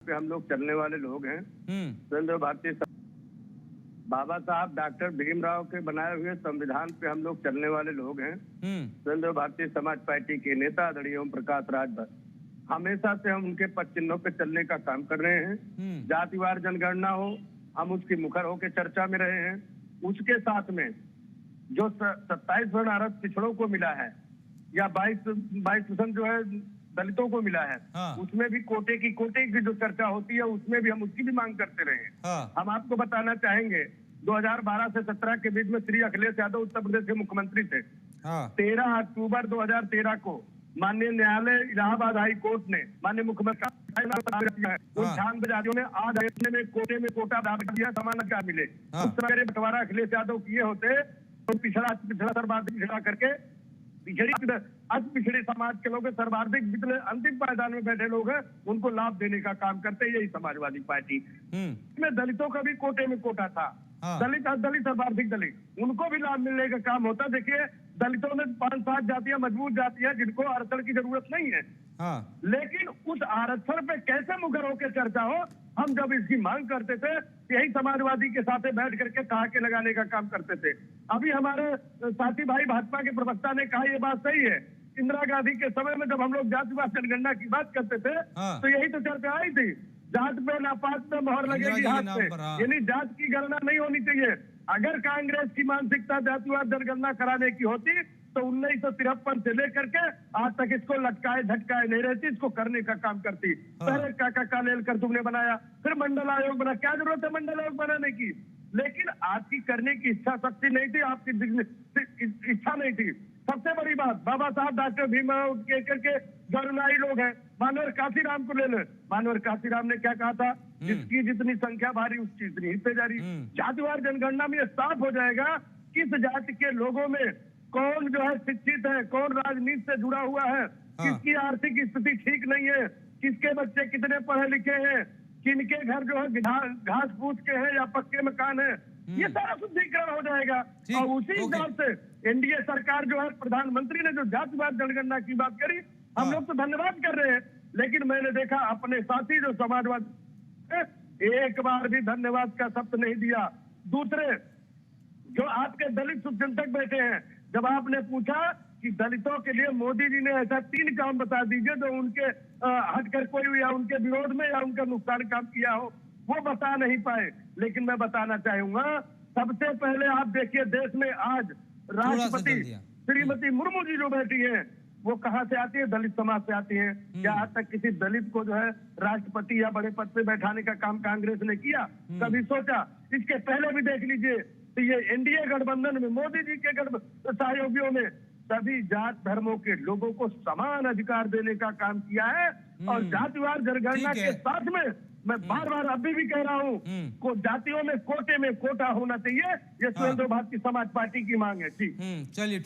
पे हम लोग चलने वाले लोग हैं। स्वतंत्र भारतीय बाबा साहब डॉक्टर भीमराव के बनाए हुए संविधान पे हम लोग चलने वाले लोग हैं। स्वतंत्र भारतीय समाज पार्टी के नेता आदरणीय ओम प्रकाश राजभर हमेशा से हम उनके पद चिन्हों पे चलने का काम कर रहे हैं। जातिवार जनगणना हो, हम उसकी मुखर होकर चर्चा में रहे हैं। उसके साथ में जो 27 वर्ण आरक्षण पिछड़ों को मिला है या 22% जो है दलितों को मिला है, उसमें भी कोटे की जो चर्चा होती है उसमें भी हम उसकी भी मांग करते रहे हैं। हम आपको बताना चाहेंगे 2012 से 17 के बीच में श्री अखिलेश यादव उत्तर प्रदेश के मुख्यमंत्री थे। 13 अक्टूबर 2013 को माननीय न्यायालय इलाहाबाद हाई कोर्ट ने माननीय मुख्यमंत्री उन 98 जातियों ने आज में कोटे में कोटा बराबर दिया, समान अधिकार मिले। उस तरह बंटवारा अखिलेश यादव किए होते तो पिछड़ा सर्वाधिक पिछड़ा करके पिछड़े समाज के लोग सर्वाधिक पिछले अंतिम पायदान में बैठे लोग हैं, उनको लाभ देने का काम करते यही समाजवादी पार्टी। इसमें दलितों का भी कोटे में कोटा था। दलित सर्वाधिक दलित उनको भी लाभ मिलने का काम होता। देखिए दलितों में 5-7 जातियां मजबूत जातियां जिनको आरक्षण की जरूरत नहीं है, लेकिन उस आरक्षण पे कैसे मुखर होकर चर्चा हो, हम जब इसकी मांग करते थे यही समाजवादी के साथ बैठ करके ठहाके लगाने का काम करते थे। अभी हमारे साथी भाई भाजपा के प्रवक्ता ने कहा, ये बात सही है। इंदिरा गांधी के समय में जब हम लोग जातिवाद जनगणना की बात करते थे तो यही तो चर्चा आई थी, जात पे नापात पे मोहर लगेगी हाथ पे, यानी जात की गणना नहीं होनी चाहिए। अगर कांग्रेस की मानसिकता जातिवाद जनगणना कराने की होती तो 1953 से लेकर के आज तक इसको लटकाए झटकाए नहीं रहती, इसको करने का काम करती। पहले काका लेकर तुमने बनाया, फिर मंडल आयोग बना, क्या जरूरत है मंडल आयोग बनाने की? लेकिन आपकी करने की इच्छा शक्ति नहीं थी, आपकी इच्छा नहीं थी। सबसे बड़ी बात, बाबा साहब डॉक्टर भीमराव के गणनाई लोग हैं। मानवर काशीराम को ले ले, मानवर काशीराम ने क्या कहा था, जिसकी जितनी संख्या भारी उसकी इतनी हिस्सेदारी। जातिवार जनगणना में साफ हो जाएगा किस जाति के लोगों में कौन जो है शिक्षित है, कौन राजनीति से जुड़ा हुआ है, किसकी आर्थिक स्थिति ठीक नहीं है, किसके बच्चे कितने पढ़े लिखे हैं, किनके घर जो है घास फूस के हैं या पक्के मकान है, ये सारा शुद्धिकरण हो जाएगा। और उसी हिसाब से एनडीए सरकार जो है, प्रधानमंत्री ने जो जातिवाद जनगणना की बात करी, हम लोग तो धन्यवाद कर रहे हैं, लेकिन मैंने देखा अपने साथी जो समाजवाद एक बार भी धन्यवाद का शब्द नहीं दिया। दूसरे जो आपके दलित शुभचिंतक बैठे हैं, जब आपने पूछा कि दलितों के लिए मोदी जी ने ऐसा 3 काम बता दीजिए जो उनके हटकर कोई या उनके विरोध में या उनका नुकसान काम किया हो, वो बता नहीं पाए। लेकिन मैं बताना चाहूंगा, सबसे पहले आप देखिए देश में आज राष्ट्रपति श्रीमती मुर्मू जी जो बैठी हैं, वो कहां से आती है? दलित समाज से आती है। क्या आज तक किसी दलित को जो है राष्ट्रपति या बड़े पद पे बैठाने का काम कांग्रेस ने किया? कभी सोचा? इसके पहले भी देख लीजिए, तो ये एनडीए गठबंधन में मोदी जी के सहयोगियों में सभी जात धर्मों के लोगों को समान अधिकार देने का काम किया है। और जातिवार जनगणना के साथ में मैं बार अभी भी कह रहा हूँ को जातियों में कोटे में कोटा होना चाहिए। ये स्वतंत्र भारतीय समाज पार्टी की मांग है। जी चलिए।